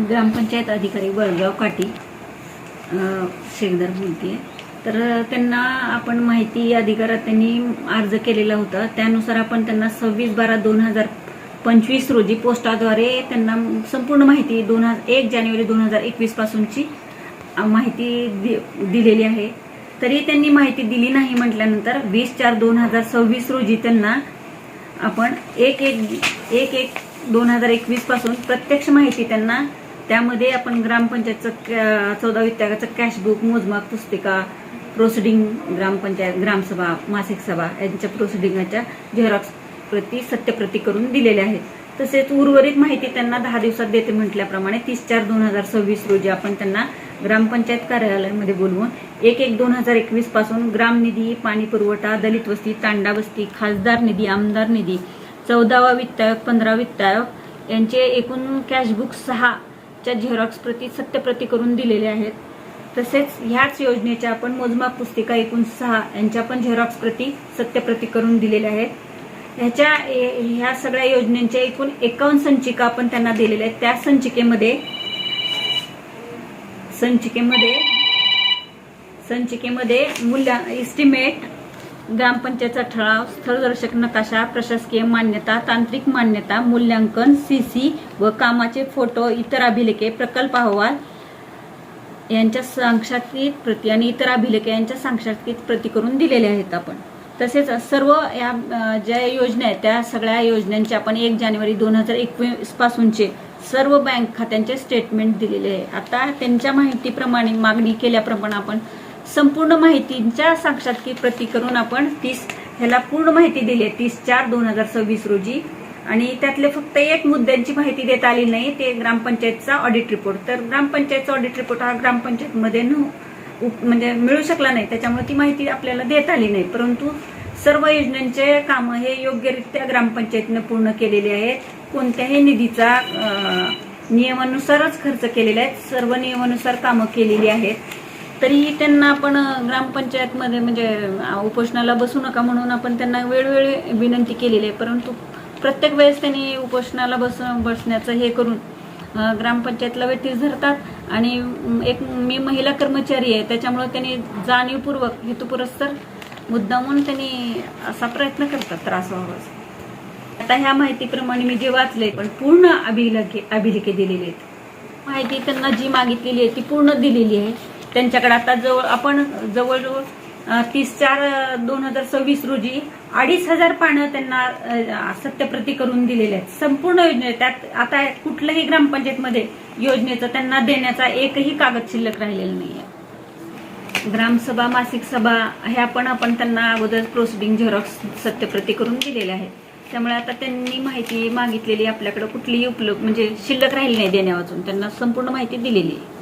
ग्रामपंचायत अधिकारी वडगाव काठी शेखदार बोलते. तर त्यांना आपण माहिती अधिकारात त्यांनी अर्ज केलेला होता. त्यानुसार आपण त्यांना 26/12/2025 रोजी पोस्टाद्वारे त्यांना संपूर्ण माहिती 1 जानेवारी 2021 पासूनची माहिती दिलेली आहे. तरी त्यांनी माहिती दिली नाही म्हटल्यानंतर 20/4/2026 रोजी त्यांना आपण 1/1/2021 पासून प्रत्यक्ष माहिती त्यांना त्यामध्ये आपण ग्रामपंचायतचं 14 वित्तागाचं कॅशबुक, मोजमाप पुस्तिका, प्रोसिडिंग, ग्रामपंचायत, ग्रामसभा, मासिक सभा यांच्या प्रोसिडिंगच्या झेरॉक्स प्रती, सत्यप्रती करून दिलेल्या आहेत. तसेच उर्वरित माहिती त्यांना 10 दिवसात देते म्हटल्याप्रमाणे 30/4/2026 रोजी आपण त्यांना ग्रामपंचायत कार्यालयामध्ये बोलवून 1/1/2021 पासून ग्रामनिधी, पाणी पुरवठा, दलित वस्ती, तांडा वस्ती, खासदार निधी, आमदार निधी, 14वा वित्त आयोग, 15 वित्त आयोग यांचे एकूण कॅशबुक 6च्या झेरॉक्स प्रती, सत्यप्रती करून दिलेले आहेत. तसेच ह्याच योजनेच्या आपण मोजमाप पुस्तिका एकूण 6 यांच्या पण झेरॉक्स प्रती, सत्यप्रती करून दिलेल्या आहेत. ह्या सगळ्या योजनेच्या एकूण 51 संचिका आपण त्यांना दिलेल्या आहेत. त्या संचिकेमध्ये मूल्य, इस्टिमेट, ग्रामपंचायतचा ठराव, स्थळदर्शक नकाशा, प्रशासकीय मान्यता, तांत्रिक मान्यता, मूल्यांकन, सीसी व कामाचे फोटो, इतर अभिलेखे, प्रकल्प अहवाल यांच्या सांक्षात्कृत प्रती आणि इतर अभिलेखे यांच्या सांक्षात्कृत प्रती करून दिलेल्या आहेत आपण. तसेच सर्व या ज्या योजना आहेत त्या सगळ्या योजनांचे आपण 1 जानेवारी 2021 पासूनचे सर्व बँक खात्यांचे स्टेटमेंट दिलेले आहे. आता त्यांच्या माहितीप्रमाणे मागणी केल्याप्रमाणे आपण संपूर्ण माहितीच्या साक्षात्कृत प्रती करून आपण ह्याला पूर्ण माहिती दिली आहे 30/4/2026 रोजी. आणि त्यातले फक्त एक मुद्द्यांची माहिती देता आली नाही, ते ग्रामपंचायतचा ऑडिट रिपोर्ट. तर ग्रामपंचायतचा ऑडिट रिपोर्ट हा ग्रामपंचायतमध्ये म्हणजे मिळू शकला नाही, त्याच्यामुळे ती माहिती आपल्याला देता आली नाही. परंतु सर्व योजनांचे कामं हे योग्यरित्या ग्रामपंचायतीने पूर्ण केलेले आहेत. कोणत्याही निधीचा नियमानुसारच खर्च केलेला आहे, सर्व नियमानुसार कामं केलेली आहेत. तरीही त्यांना आपण ग्रामपंचायतमध्ये म्हणजे उपोषणाला बसू नका म्हणून आपण त्यांना वेळोवेळी विनंती केलेली आहे. परंतु प्रत्येक वेळेस त्यांनी उपोषणाला बसण्याचं हे करून ग्रामपंचायतला वेठीस धरतात. आणि मी महिला कर्मचारी आहे, त्याच्यामुळे त्यांनी जाणीवपूर्वक, हेतुपुरस्सर मुद्दामून त्यांनी असा प्रयत्न करतात त्रास व्हावा. आता ह्या माहितीप्रमाणे मी जे वाचले पण पूर्ण अभिलेखे दिलेले आहेत. माहिती त्यांना जी मागितलेली आहे ती पूर्ण दिलेली आहे. त्यांच्याकडे आता जवळजवळ 30/4/2026 रोजी 2,500 पानं त्यांना सत्यप्रती करून दिलेले आहेत संपूर्ण योजने. त्यात आता कुठल्याही ग्रामपंचायतमध्ये योजनेचं त्यांना देण्याचा एकही कागद शिल्लक राहिलेला नाहीये. ग्रामसभा, मासिक सभा ह्या पण आपण त्यांना अगोदर प्रोसिडिंग झेरॉक्स सत्यप्रती करून दिलेल्या आहेत. त्यामुळे आता त्यांनी माहिती मागितलेली आपल्याकडे कुठलीही उपलब्ध म्हणजे शिल्लक राहिली नाही देण्यावाचून, त्यांना संपूर्ण माहिती दिलेली आहे.